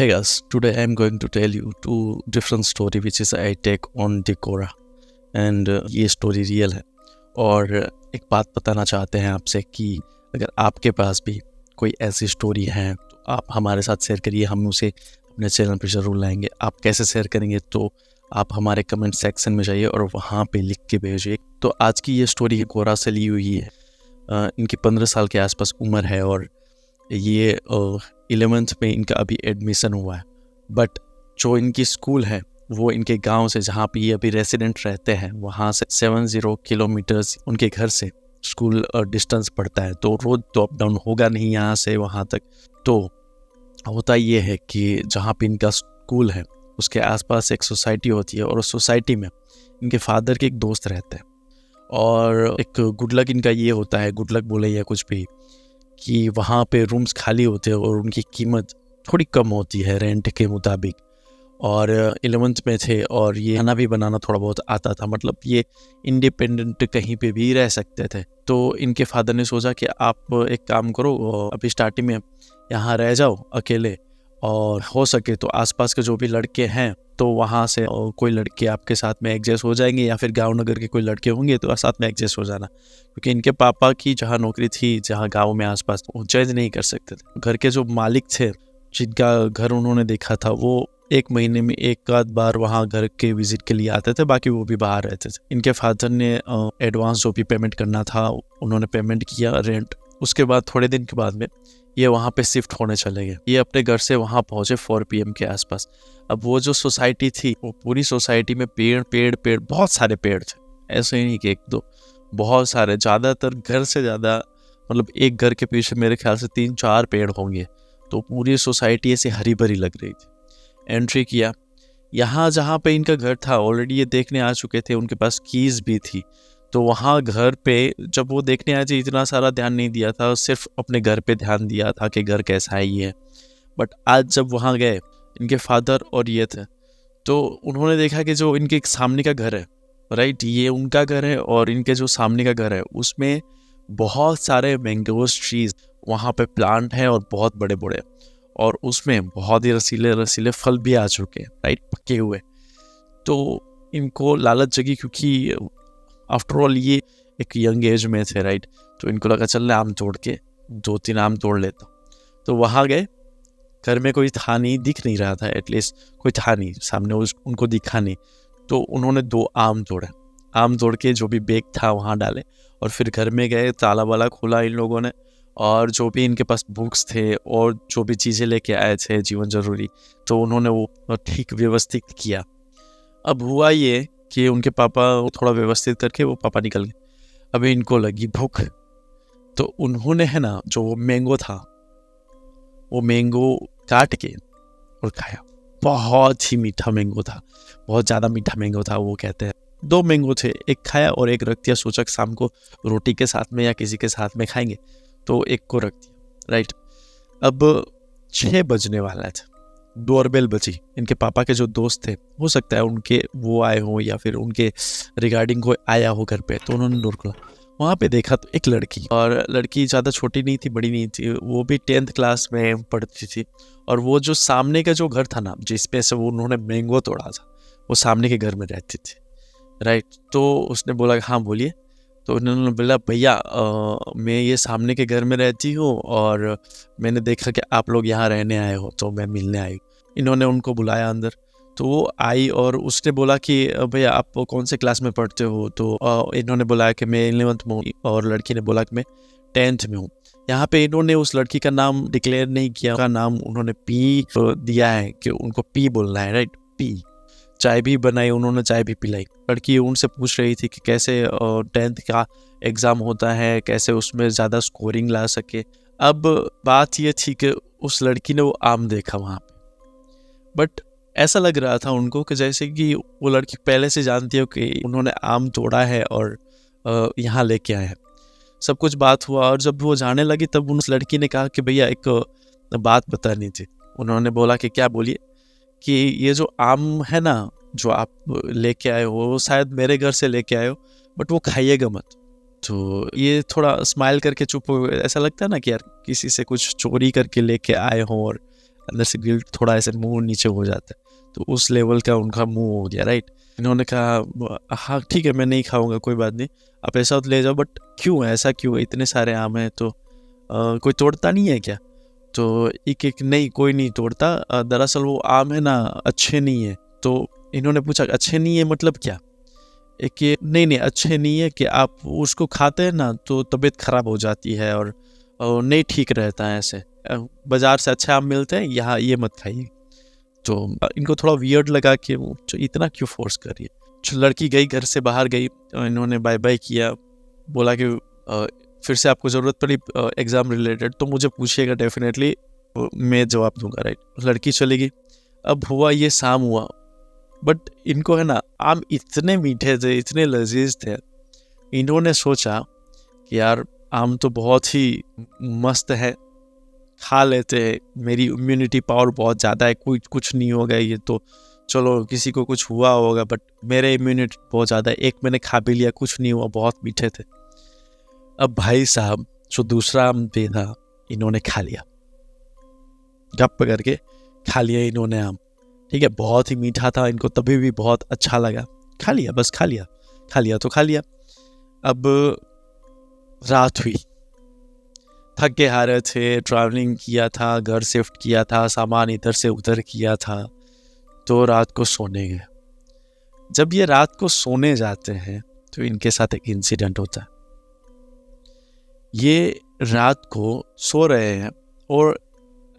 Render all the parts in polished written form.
Hey guys, today I'm going to tell you two different story which is I take on Decora and ये story real है और एक बात बताना चाहते हैं आपसे कि अगर आपके पास भी कोई ऐसी स्टोरी है तो आप हमारे साथ शेयर करिए, हम उसे अपने चैनल पर ज़रूर लाएंगे। आप कैसे शेयर करेंगे तो आप हमारे कमेंट सेक्शन में जाइए और वहाँ पे लिख के भेजिए। तो आज की ये स्टोरी कोरा से ली हुई है। इनकी 15 साल के आसपास उम्र है और ये 11th में इनका अभी एडमिशन हुआ है। बट जो इनकी स्कूल है वो इनके गांव से, जहाँ पे ये अभी रेसिडेंट रहते हैं, वहाँ से 70 किलोमीटर्स उनके घर से स्कूल डिस्टेंस पड़ता है। तो रोज़ तो अप डाउन होगा नहीं यहाँ से वहाँ तक। तो होता ये है कि जहाँ पे इनका स्कूल है उसके आसपास एक सोसाइटी होती है और उस सोसाइटी में इनके फादर के एक दोस्त रहते हैं। और एक गुड लक इनका ये होता है, गुड लक बोले या कुछ भी, कि वहाँ पे रूम्स खाली होते हैं और उनकी कीमत थोड़ी कम होती है रेंट के मुताबिक। और 11th में थे और ये खाना भी बनाना थोड़ा बहुत आता था, मतलब ये इंडिपेंडेंट कहीं पे भी रह सकते थे। तो इनके फादर ने सोचा कि आप एक काम करो, अभी स्टार्टिंग में यहाँ रह जाओ अकेले, और हो सके तो आसपास के जो भी लड़के हैं तो वहाँ से कोई लड़के आपके साथ में एडजस्ट हो जाएंगे, या फिर गांव नगर के कोई लड़के होंगे तो साथ में एडजस्ट हो जाना। क्योंकि इनके पापा की जहाँ नौकरी थी, जहाँ गांव में आसपास, वो चेंज नहीं कर सकते थे। घर के जो मालिक थे, जिनका घर उन्होंने देखा था, वो एक महीने में एक आध बार वहाँ घर के विजिट के लिए आते थे, बाकी वो भी बाहर रहते थे। इनके फादर ने एडवांस जो भी पेमेंट करना था उन्होंने पेमेंट किया, रेंट। उसके बाद थोड़े दिन के बाद में ये वहाँ पे शिफ्ट होने चले गए। ये अपने घर से वहाँ पहुँचे 4 PM के आसपास। अब वो जो सोसाइटी थी, वो पूरी सोसाइटी में पेड़ पेड़ पेड़, बहुत सारे पेड़ थे। ऐसे ही नहीं कि एक दो, बहुत सारे, ज़्यादातर घर से ज़्यादा, मतलब एक घर के पीछे मेरे ख्याल से 3-4 पेड़ होंगे। तो पूरी सोसाइटी ऐसे हरी भरी लग रही थी। एंट्री किया, यहाँ जहाँ पे इनका घर था ऑलरेडी ये देखने आ चुके थे, उनके पास कीज़ भी थी। तो वहाँ घर पे जब वो देखने आए थे इतना सारा ध्यान नहीं दिया था, सिर्फ अपने घर पे ध्यान दिया था कि घर कैसा है ये। बट आज जब वहाँ गए, इनके फादर और ये थे, तो उन्होंने देखा कि जो इनके सामने का घर है, राइट, ये उनका घर है और इनके जो सामने का घर है उसमें बहुत सारे मैंगोस ट्रीज वहाँ पे प्लांट हैं और बहुत बड़े बड़े, और उसमें बहुत ही रसीले रसीले फल भी आ चुके हैं, राइट, पके हुए। तो इनको लालच जगी, क्योंकि आफ्टर ऑल ये एक यंग एज में थे, राइट। तो इनको लगा चल आम तोड़ के 2-3 आम तोड़ लेता। तो वहाँ गए, घर में कोई था नहीं, दिख नहीं रहा था, एटलीस्ट कोई था नहीं सामने, उनको दिखा नहीं। तो उन्होंने 2 आम तोड़े। आम तोड़ के जो भी बैग था वहाँ डाले और फिर घर में गए, ताला वाला खोला इन लोगों ने, और जो भी इनके पास बुक्स थे और जो भी चीज़ें लेके आए थे जीवन ज़रूरी, तो उन्होंने वो ठीक व्यवस्थित किया। अब हुआ ये कि उनके पापा थोड़ा व्यवस्थित करके वो पापा निकल गए। अभी इनको लगी भूख, तो उन्होंने, है ना, जो वो मैंगो था, वो मैंगो काट के और खाया। बहुत ही मीठा मैंगो था, बहुत ज़्यादा मीठा मैंगो था। वो कहते हैं 2 मैंगो थे, एक खाया और एक रख दिया। सोचा शाम को रोटी के साथ में या किसी के साथ में खाएंगे, तो एक को रख दिया, राइट। अब 6 बजने वाला था, डोरबेल बजी। इनके पापा के जो दोस्त थे, हो सकता है उनके वो आए हो या फिर उनके रिगार्डिंग कोई आया हो घर पे, तो उन्होंने डोर खोला। वहाँ पे देखा तो एक लड़की, और लड़की ज़्यादा छोटी नहीं थी, बड़ी नहीं थी, वो भी 10th क्लास में पढ़ती थी। और वो जो सामने का जो घर था ना, जिसपे से वो उन्होंने मैंगो तोड़ा था, वो सामने के घर में रहती थी, राइट। तो उसने बोला हाँ बोलिए। तो उन्होंने बोला भैया, मैं ये सामने के घर में रहती हूँ और मैंने देखा कि आप लोग यहाँ रहने आए हो, तो मैं मिलने आई। इन्होंने उनको बुलाया अंदर, तो वो आई और उसने बोला कि भैया आप कौन से क्लास में पढ़ते हो। तो इन्होंने बोला कि मैं 11th में हूँ, और लड़की ने बोला कि मैं 10th में हूँ। यहाँ पे इन्होंने उस लड़की का नाम डिक्लेयर नहीं किया, उसका नाम उन्होंने पी दिया है कि उनको पी बोलना है, राइट, पी। चाय भी बनाई उन्होंने, चाय भी पिलाई। लड़की उनसे पूछ रही थी कि कैसे 10th का एग्ज़ाम होता है, कैसे उसमें ज़्यादा स्कोरिंग ला सके। अब बात ये थी कि उस लड़की ने वो आम देखा वहाँ पे, बट ऐसा लग रहा था उनको कि जैसे कि वो लड़की पहले से जानती हो कि उन्होंने आम तोड़ा है और यहाँ लेके आए हैं। सब कुछ बात हुआ, और जब वो जाने लगी तब उस लड़की ने कहा कि भैया एक बात बतानी थी। उन्होंने बोला कि क्या, बोलिए। कि ये जो आम है ना, जो आप लेके आए हो, वो शायद मेरे घर से लेके आए हो, बट वो खाइएगा मत। तो ये थोड़ा स्माइल करके चुप हो गए। ऐसा लगता है ना कि यार किसी से कुछ चोरी करके लेके आए हो और अंदर से गिल्ट थोड़ा ऐसे मुंह नीचे हो जाता है, तो उस लेवल का उनका मुंह हो गया, राइट। इन्होंने कहा हाँ ठीक है मैं नहीं खाऊंगा, कोई बात नहीं, आप ऐसा तो ले जाओ, बट क्यों, ऐसा क्यों, इतने सारे आम हैं तो कोई तोड़ता नहीं है क्या? तो एक एक नहीं, कोई नहीं तोड़ता, दरअसल वो आम है ना अच्छे नहीं है। तो इन्होंने पूछा अच्छे नहीं है मतलब क्या? एक ये नहीं नहीं अच्छे नहीं है कि आप उसको खाते हैं ना तो तबीयत खराब हो जाती है और नहीं ठीक रहता है ऐसे, बाजार से अच्छे आम मिलते हैं, यहाँ ये मत खाइए। तो इनको थोड़ा वियर्ड लगा कि वो जो इतना क्यों फोर्स कर रही है। जो लड़की गई, घर से बाहर गई, इन्होंने बाय बाय किया, बोला कि फिर से आपको ज़रूरत पड़ी एग्ज़ाम रिलेटेड तो मुझे पूछिएगा, डेफिनेटली मैं जवाब दूंगा, राइट। लड़की चली गई। अब हुआ ये, शाम हुआ, बट इनको है ना आम इतने मीठे थे, इतने लजीज थे, इन्होंने सोचा कि यार आम तो बहुत ही मस्त है, खा लेते हैं, मेरी इम्यूनिटी पावर बहुत ज़्यादा है, कोई कुछ नहीं होगा, ये तो चलो किसी को कुछ हुआ होगा, बट मेरे इम्यूनिटी बहुत ज़्यादा है, एक मैंने खा भी लिया, कुछ नहीं हुआ, बहुत मीठे थे। अब भाई साहब जो दूसरा आम पे था, इन्होंने खा लिया, गप करके खा लिया इन्होंने आम, ठीक है, बहुत ही मीठा था, इनको तभी भी बहुत अच्छा लगा, खा लिया, बस खा लिया तो खा लिया। अब रात हुई, थक के हारे थे, ट्रैवलिंग किया था, घर शिफ्ट किया था, सामान इधर से उधर किया था, तो रात को सोने गए। जब ये रात को सोने जाते हैं तो इनके साथ एक इंसिडेंट होता है। ये रात को सो रहे हैं और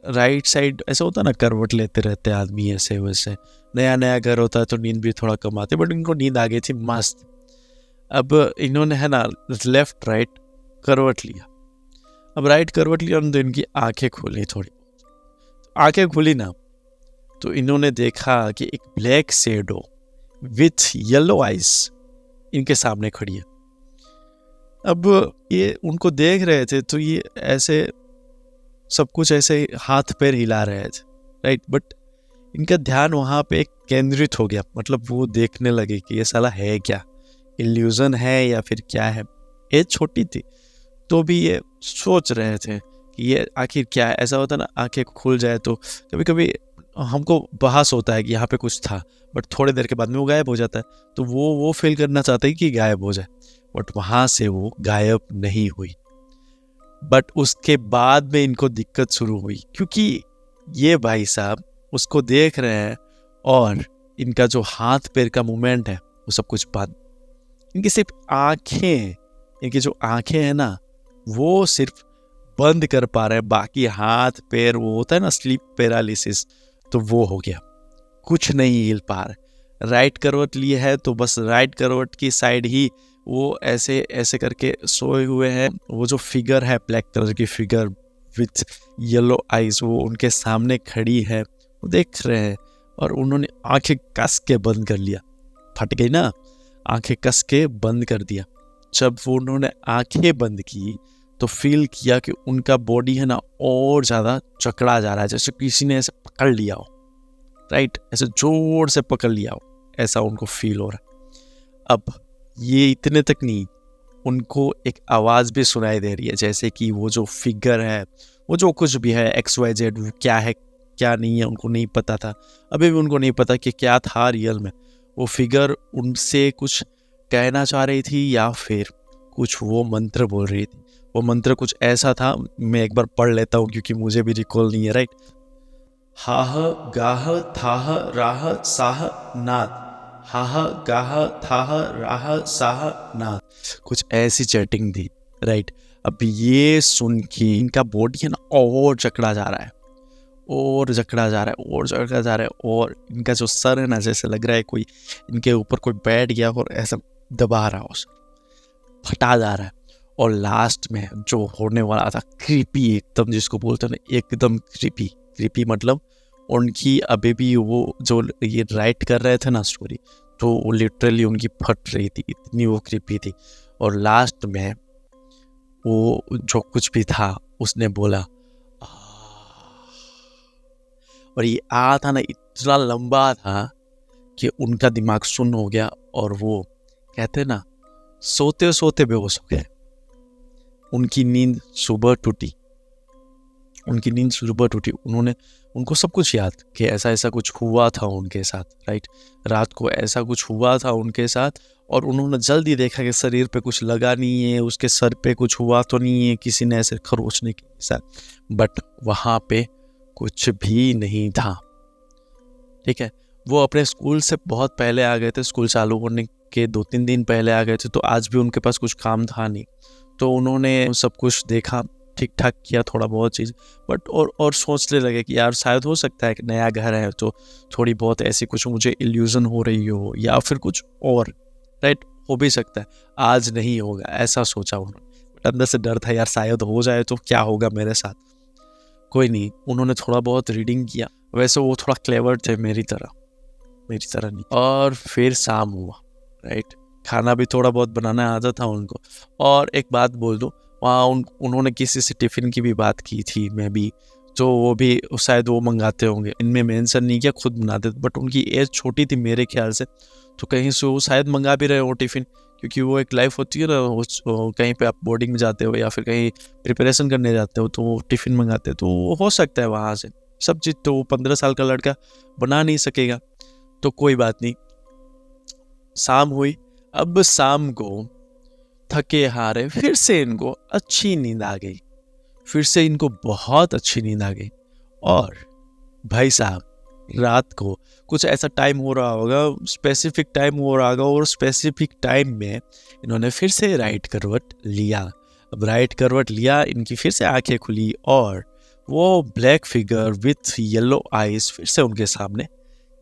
राइट साइड ऐसा होता है ना, करवट लेते रहते आदमी ऐसे वैसे, नया नया घर होता है तो नींद भी थोड़ा कम आती है, बट इनको नींद आ गई थी मस्त। अब इन्होंने है ना लेफ्ट राइट करवट लिया। अब राइट करवट लिया तो इनकी आंखें खुली, थोड़ी आंखें खुली ना, तो इन्होंने देखा कि एक black shadow with yellow eyes इनके सामने खड़ी है। अब ये उनको देख रहे थे तो ये ऐसे सब कुछ ऐसे हाथ पैर हिला रहे थे, राइट, बट इनका ध्यान वहाँ पे केंद्रित हो गया, मतलब वो देखने लगे कि ये साला है क्या, इल्यूजन है या फिर क्या है। एज छोटी थी तो भी ये सोच रहे थे कि ये आखिर क्या है। ऐसा होता है ना, आंखें खुल जाए तो कभी कभी हमको बहस होता है कि यहाँ पे कुछ था, बट थोड़ी देर के बाद में वो गायब हो जाता है, तो वो फील करना चाहता है कि गायब हो जाए, बट वहाँ से वो गायब नहीं हुई। बट उसके बाद में इनको दिक्कत शुरू हुई, क्योंकि ये भाई साहब उसको देख रहे हैं और इनका जो हाथ पैर का मूवमेंट है वो सब कुछ बंद। इनकी सिर्फ आंखें, इनकी जो आंखें हैं ना वो सिर्फ बंद कर पा रहे हैं, बाकी हाथ पैर, वो होता है ना स्लीप पैरालिसिस, तो वो हो गया, कुछ नहीं हिल पा रहे। राइट करवट लिए है तो बस राइट करवट की साइड ही वो ऐसे ऐसे करके सोए हुए हैं। वो जो फिगर है, ब्लैक कलर की फिगर विथ येलो आइज, वो उनके सामने खड़ी है, वो देख रहे हैं और उन्होंने आंखें कस के बंद कर लिया। फट गई ना, आंखें कस के बंद कर दिया। जब वो उन्होंने आंखें बंद की तो फील किया कि उनका बॉडी है ना और ज़्यादा चकड़ा जा रहा है, जैसे किसी ने ऐसे पकड़ लिया हो, राइट, ऐसे जोर से पकड़ लिया हो, ऐसा उनको फील हो रहा है। अब ये इतने तक नहीं, उनको एक आवाज़ भी सुनाई दे रही है, जैसे कि वो जो फिगर है, वो जो कुछ भी है XYZ, वो क्या है क्या नहीं है उनको नहीं पता था, अभी भी उनको नहीं पता कि क्या था रियल में। वो फिगर उनसे कुछ कहना चाह रही थी या फिर कुछ वो मंत्र बोल रही थी। वो मंत्र कुछ ऐसा था, मैं एक बार पढ़ लेता हूँ क्योंकि मुझे भी रिकॉल नहीं है, राइट। हाह गाह थाह राह साह नाथ, हाह गाह थाह राह साह नाथ, कुछ ऐसी चैटिंग थी, राइट। अब ये सुन के इनका बॉडी है ना और जकड़ा जा रहा है, और जकड़ा जा रहा है, और जकड़ा जा रहा है, और इनका जो सर है ना जैसे लग रहा है कोई इनके ऊपर कोई बैठ गया और ऐसा दबा रहा हो, फटा जा रहा है। और लास्ट में जो होने वाला था क्रीपी एकदम, जिसको बोलते हैं ना एकदम क्रीपी मतलब उनकी अभी भी वो जो ये राइट कर रहे थे ना स्टोरी, तो वो लिटरली उनकी फट रही थी, इतनी वो क्रीपी थी। और लास्ट में वो जो कुछ भी था उसने बोला, और ये था ना इतना लंबा था कि उनका दिमाग सुन्न हो गया, और वो कहते ना सोते सोते बेहोश हो गए। उनकी नींद सुबह टूटी, उन्होंने उनको सब कुछ याद कि ऐसा ऐसा कुछ हुआ था उनके साथ, राइट। रात को ऐसा कुछ हुआ था उनके साथ, और उन्होंने जल्दी देखा कि शरीर पे कुछ लगा नहीं है, उसके सर पे कुछ हुआ तो नहीं है किसी ने ऐसे खरोचने के साथ, बट वहाँ पे कुछ भी नहीं था, ठीक है। वो अपने स्कूल से बहुत पहले आ गए थे, स्कूल चालू होने के 2-3 दिन पहले आ गए थे, तो आज भी उनके पास कुछ काम था नहीं। तो उन्होंने सब कुछ देखा, ठीक ठाक किया थोड़ा बहुत चीज़, बट और सोचने लगे कि यार शायद हो सकता है कि नया घर है तो थोड़ी बहुत ऐसी कुछ मुझे इल्यूजन हो रही हो, या फिर कुछ और, राइट, हो भी सकता है आज नहीं होगा, ऐसा सोचा उन्होंने। बट अंदर से डर था यार शायद हो जाए तो क्या होगा मेरे साथ। कोई नहीं, उन्होंने थोड़ा बहुत रीडिंग किया, वैसे वो थोड़ा क्लेवर थे मेरी तरह नहीं। और फिर शाम हुआ, राइट, खाना भी थोड़ा बहुत बनाना आता था उनको। और एक बात बोल दूँ, वहाँ उन्होंने किसी से टिफ़िन की भी बात की थी, मैं भी, तो वो भी शायद वो मंगाते होंगे, इनमें मेंशन नहीं किया, खुद बनाते थे, बट उनकी एज छोटी थी मेरे ख्याल से, तो कहीं से वो शायद मंगा भी रहे हो टिफ़िन, क्योंकि वो एक लाइफ होती है ना, कहीं पे आप बोर्डिंग में जाते हो या फिर कहीं प्रिपरेशन करने जाते हो तो वो टिफ़िन मंगाते हो, तो हो सकता है वहाँ से सब चीज़। तो वो 15 साल का लड़का बना नहीं सकेगा, तो कोई बात नहीं। शाम हुई, अब शाम को थके हारे फिर से इनको अच्छी नींद आ गई, फिर से इनको बहुत अच्छी नींद आ गई। और भाई साहब रात को कुछ ऐसा टाइम हो रहा होगा, स्पेसिफिक टाइम हो रहा होगा, और स्पेसिफिक टाइम में इन्होंने फिर से राइट करवट लिया। अब राइट करवट लिया, इनकी फिर से आंखें खुली, और वो black figure with yellow eyes फिर से उनके सामने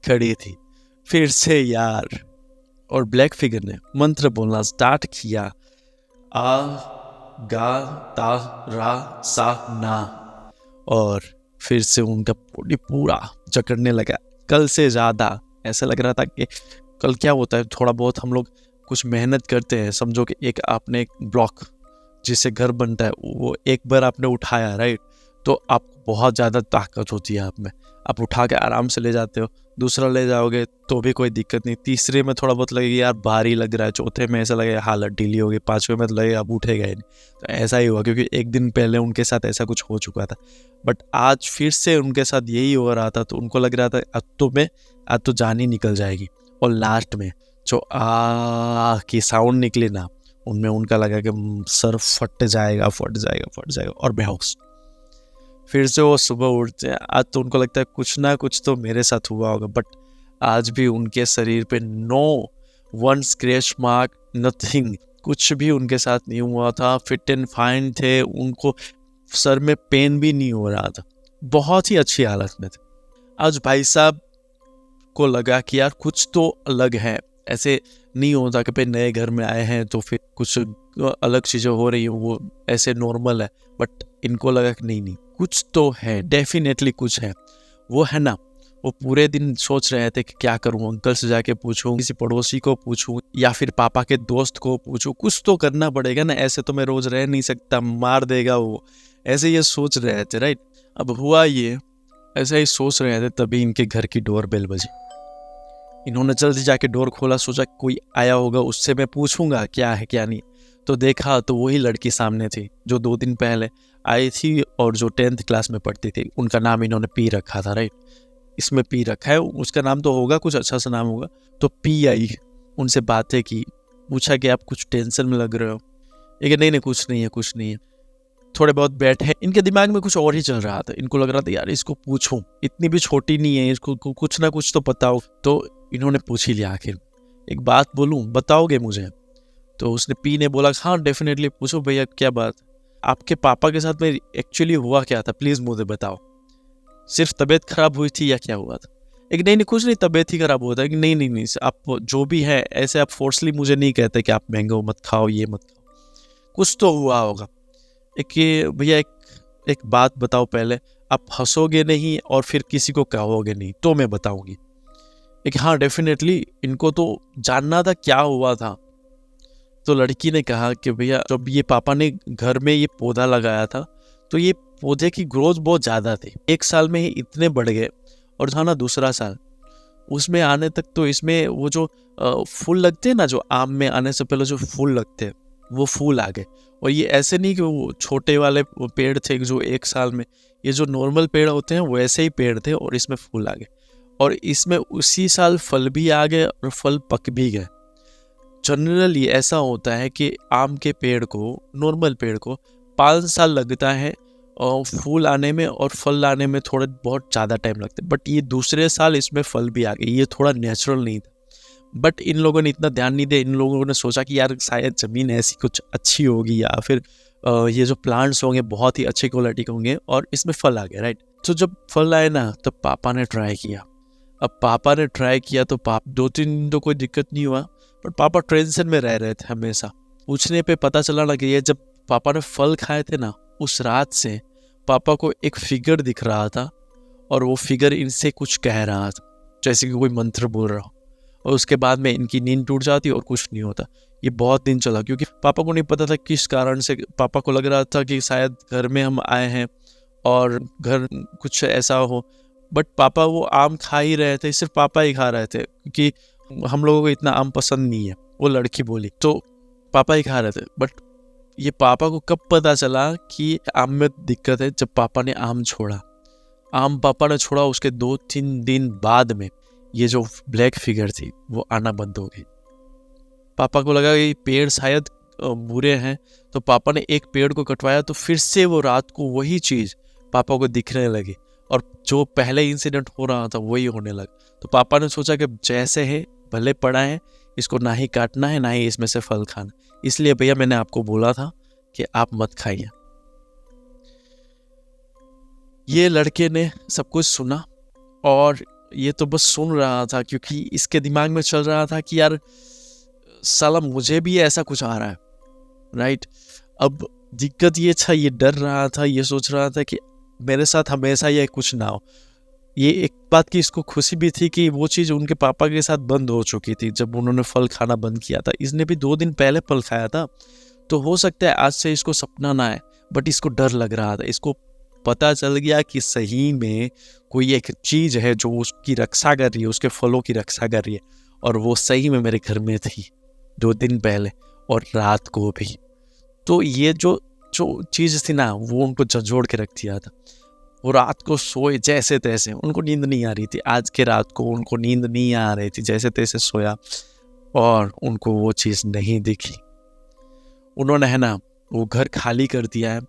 खड़ी थी। फिर से यार, और ब्लैक फिगर ने मंत्र बोलना स्टार्ट किया, आ गा ता रा सा ना, और फिर से उनका बॉडी पूरा जकड़ने लगा, कल से ज़्यादा। ऐसा लग रहा था कि कल क्या होता है, थोड़ा बहुत हम लोग कुछ मेहनत करते हैं, समझो कि एक आपने एक ब्लॉक जिससे घर बनता है, वो एक बार आपने उठाया, राइट, तो आप बहुत ज़्यादा ताकत होती है आप में, आप उठा के आराम से ले जाते हो, दूसरा ले जाओगे तो भी कोई दिक्कत नहीं, तीसरे में थोड़ा बहुत लगेगा यार भारी लग रहा है, चौथे में ऐसा लगेगा हालत ढीली होगी, पाँचवें में तो लगेगा अब उठेगा ही नहीं। तो ऐसा ही हुआ, क्योंकि एक दिन पहले उनके साथ ऐसा कुछ हो चुका था, बट आज फिर से उनके साथ यही हो रहा था, तो उनको लग रहा था आज तो जान ही निकल जाएगी। और लास्ट में जो आ की साउंड निकली ना, उनमें उनका लगा कि सर फट जाएगा, और बेहोश। फिर से वो सुबह उठते हैं, आज तो उनको लगता है कुछ ना कुछ तो मेरे साथ हुआ होगा, बट आज भी उनके शरीर पे no one scratch mark, nothing, कुछ भी उनके साथ नहीं हुआ था, फिट एंड फाइन थे, उनको सर में पेन भी नहीं हो रहा था, बहुत ही अच्छी हालत में थे। आज भाई साहब को लगा कि यार कुछ तो अलग है, ऐसे नहीं होता कि भाई नए घर में आए हैं तो फिर कुछ अलग चीज़ें हो रही हैं, वो ऐसे नॉर्मल है, बट इनको लगा कि नहीं कुछ तो है, डेफिनेटली कुछ है। वो है ना, वो पूरे दिन सोच रहे थे कि क्या करूं, अंकल से जाके पूछूं, किसी पड़ोसी को पूछूं, या फिर पापा के दोस्त को पूछूं, कुछ तो करना पड़ेगा ना, ऐसे तो मैं रोज रह नहीं सकता, मार देगा वो, ऐसे ये सोच रहे थे, राइट। अब हुआ ये, ऐसे ही सोच रहे थे, तभी इनके घर की डोर बेल बजी। इन्होंने जल्दी जाके डोर खोला, सोचा कोई आया होगा, उससे मैं पूछूंगा क्या है क्या नहीं। तो देखा तो वही लड़की सामने थी जो 2 दिन पहले आई थी और जो 10th क्लास में पढ़ती थी। उनका नाम इन्होंने पी रखा था, राइट, इसमें पी रखा है, उसका नाम तो होगा कुछ अच्छा सा नाम होगा। तो पी आई, उनसे बातें की, पूछा कि आप कुछ टेंशन में लग रहे हो, लेकिन नहीं कुछ नहीं है। थोड़े बहुत बैठे, इनके दिमाग में कुछ और ही चल रहा था, इनको लग रहा था यार इसको पूछूं, इतनी भी छोटी नहीं है, इसको कुछ ना कुछ तो बताओ। तो इन्होंने पूछ ही लिया, आखिर एक बात बोलूं, बताओगे मुझे? तो उसने पी ने बोला हाँ डेफिनेटली, पूछो भैया क्या बात, आपके पापा के साथ में एक्चुअली हुआ क्या था, प्लीज़ मुझे बताओ, सिर्फ तबीयत खराब हुई थी या क्या हुआ था? एक नहीं कुछ नहीं, तबीयत ही खराब होता है कि नहीं आप जो भी है ऐसे आप फोर्सली मुझे नहीं कहते कि आप मैंगो मत खाओ, ये मत खाओ, कुछ तो हुआ होगा। भैया एक बात बताओ पहले, आप हंसोगे नहीं और फिर किसी को कहोगे नहीं तो मैं बताऊंगी। हाँ डेफिनेटली, इनको तो जानना था क्या हुआ था। तो लड़की ने कहा कि भैया जब ये पापा ने घर में ये पौधा लगाया था तो ये पौधे की ग्रोथ बहुत ज़्यादा थी, 1 साल में ही इतने बढ़ गए, और था ना दूसरा साल उसमें आने तक तो इसमें वो जो फूल लगते हैं ना, जो आम में आने से पहले जो फूल लगते हैं वो फूल आ गए। और ये ऐसे नहीं कि वो छोटे वाले पेड़ थे जो 1 साल में, ये जो नॉर्मल पेड़ होते हैं वैसे ही पेड़ थे और इसमें फूल आ गए, और इसमें उसी साल फल भी आ गए और फल पक भी गए। जनरली ऐसा होता है कि आम के पेड़ को, नॉर्मल पेड़ को 5 साल लगता है और फूल आने में और फल लाने में थोड़ा बहुत ज़्यादा टाइम लगता है, बट ये दूसरे साल इसमें फल भी आ गए। ये थोड़ा नेचुरल नहीं था, बट इन लोगों ने इतना ध्यान नहीं दिया। इन लोगों ने सोचा कि यार शायद ज़मीन ऐसी कुछ अच्छी होगी, या फिर ये जो प्लांट्स होंगे बहुत ही अच्छी क्वालिटी के होंगे, और इसमें फल आ गए, राइट। तो जब फल आए ना, तब पापा ने ट्राई किया। अब पापा ने ट्राई किया तो 2-3 दिन तो कोई दिक्कत नहीं हुआ, पर पापा टेंशन में रह रहे थे हमेशा। पूछने पे पता चला ना कि ये जब पापा ने फल खाए थे ना, उस रात से पापा को एक फिगर दिख रहा था, और वो फिगर इनसे कुछ कह रहा था, जैसे कि कोई मंत्र बोल रहा हो, और उसके बाद में इनकी नींद टूट जाती और कुछ नहीं होता। ये बहुत दिन चला, क्योंकि पापा को नहीं पता था किस कारण से। पापा को लग रहा था कि शायद घर में हम आए हैं और घर कुछ ऐसा हो, बट पापा वो आम खा ही रहे थे, सिर्फ पापा ही खा रहे थे, क्योंकि हम लोगों को इतना आम पसंद नहीं है, वो लड़की बोली, तो पापा ही खा रहे थे। बट ये पापा को कब पता चला कि आम में दिक्कत है? जब पापा ने आम छोड़ा। आम पापा ने छोड़ा, उसके 2-3 दिन बाद में ये जो ब्लैक फिगर थी वो आना बंद हो गई। पापा को लगा कि पेड़ शायद बुरे हैं, तो पापा ने एक पेड़ को कटवाया, तो फिर से वो रात को वही चीज़ पापा को दिखने लगी, और जो पहले इंसिडेंट हो रहा था वही होने लगा। तो पापा ने सोचा कि जैसे है भले पड़ा है, इसको ना ही काटना है ना ही इसमें से फल खाना, इसलिए भैया मैंने आपको बोला था कि आप मत खाइए। ये लड़के ने सब कुछ सुना, और ये तो बस सुन रहा था, क्योंकि इसके दिमाग में चल रहा था कि यार साला मुझे भी ऐसा कुछ आ रहा है, राइट। अब दिक्कत ये था, ये डर रहा था, ये सोच रहा था कि मेरे साथ हमेशा ये कुछ ना हो। ये एक बात की इसको खुशी भी थी कि वो चीज़ उनके पापा के साथ बंद हो चुकी थी जब उन्होंने फल खाना बंद किया था। इसने भी 2 दिन पहले फल खाया था, तो हो सकता है आज से इसको सपना ना आए, बट इसको डर लग रहा था। इसको पता चल गया कि सही में कोई एक चीज़ है जो उसकी रक्षा कर रही है, उसके फलों की रक्षा कर रही है, और वो सही में मेरे घर में थी 2 दिन पहले, और रात को भी। तो ये जो चीज़ थी ना, वो उनको झंझोड़ के रख दिया था। वो रात को सोए जैसे तैसे, उनको नींद नहीं आ रही थी। आज के रात को उनको नींद नहीं आ रही थी, जैसे तैसे सोया, और उनको वो चीज़ नहीं दिखी। उन्होंने है ना वो घर खाली कर दिया है।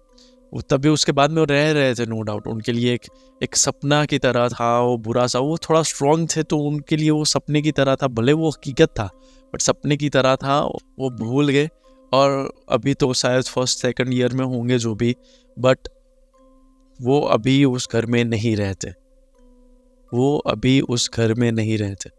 वो तभी उसके बाद में वो रह रहे थे, नो डाउट। उनके लिए एक सपना की तरह था वो बुरा सा। वो थोड़ा स्ट्रॉन्ग थे, तो उनके लिए वो सपने की तरह था, भले वो हकीकत था, बट सपने की तरह था। वो भूल गए, और अभी तो शायद 1st-2nd ईयर में होंगे जो भी, बट वो अभी उस घर में नहीं रहते। वो अभी उस घर में नहीं रहते।